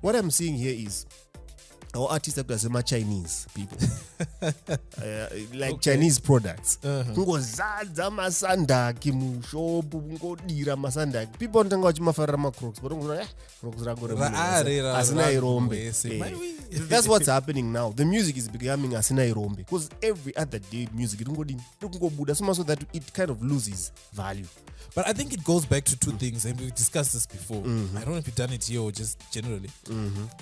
What I'm seeing here is our artists are Chinese people, like Chinese products. Ngozadza masandaki mushopu ngodira masandaki. People don't watch mafarama Crocs, but Crocs asina irombe. That's what's happening now. The music is becoming asina irombe because every other day music it so that it kind of loses value. But I think it goes back to two things, and we've discussed this before. I don't know if you've done it here or just generally.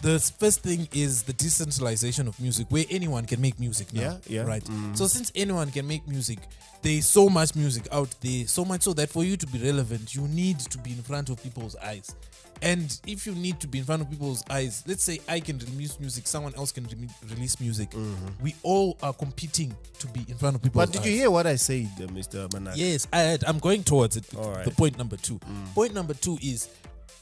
The first thing is the decentralization of music, where anyone can make music now. Right? So since anyone can make music, there's so much music out there, so much so that for you to be relevant, you need to be in front of people's eyes. And if you need to be in front of people's eyes, let's say I can release music, someone else can release music. We all are competing to be in front of people's eyes. But did you hear what I said, Mr. Manak? Yes, I'm going towards it. The point number two. Point number two is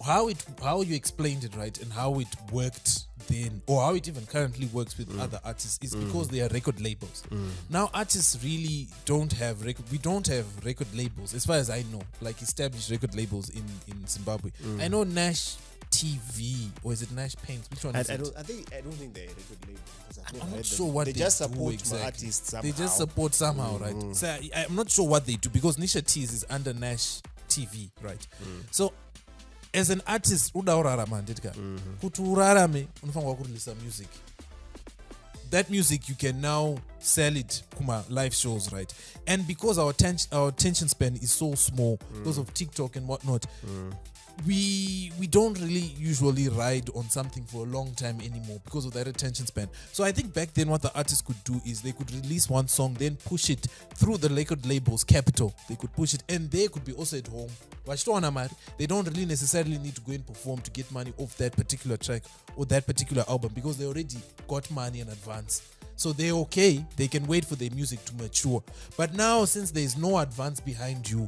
how you explained it, right, and how it worked then, or how it even currently works with other artists, is because they are record labels. Now artists really don't have we don't have record labels as far as I know, like established record labels in Zimbabwe. I know Nash TV, or is it Nash Paints? Which one is it? I don't think they're a record label. I'm not sure what they just do support exactly. artists somehow. They just support somehow, right? So I'm not sure what they do because Nisha Teas is under Nash TV, right? So as an artist, kuti urarame unofanirwa kureleasa music. That music you can now sell it kuma live shows, right? And because our attention span is so small because of TikTok and whatnot, we don't really usually ride on something for a long time anymore because of that attention span. So I think back then what the artists could do is they could release one song, then push it through the record labels, Capital. They could push it, and they could be also at home. They don't really necessarily need to go and perform to get money off that particular track or that particular album because they already got money in advance. So they're okay. They can wait for their music to mature. But now, since there's no advance behind you,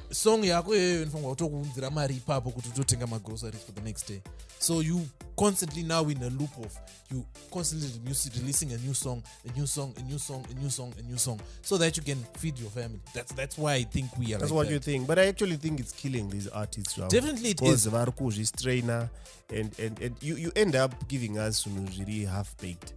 song yako inofanirwa mari ipapo kuti utotenga groceries for the next day. So you constantly now in a loop of you constantly releasing a new song, so that you can feed your family. That's why I think we are. That's like what that. you think, but I actually think it's killing these artists. Definitely it is. Because trainer and you end up giving us really half baked.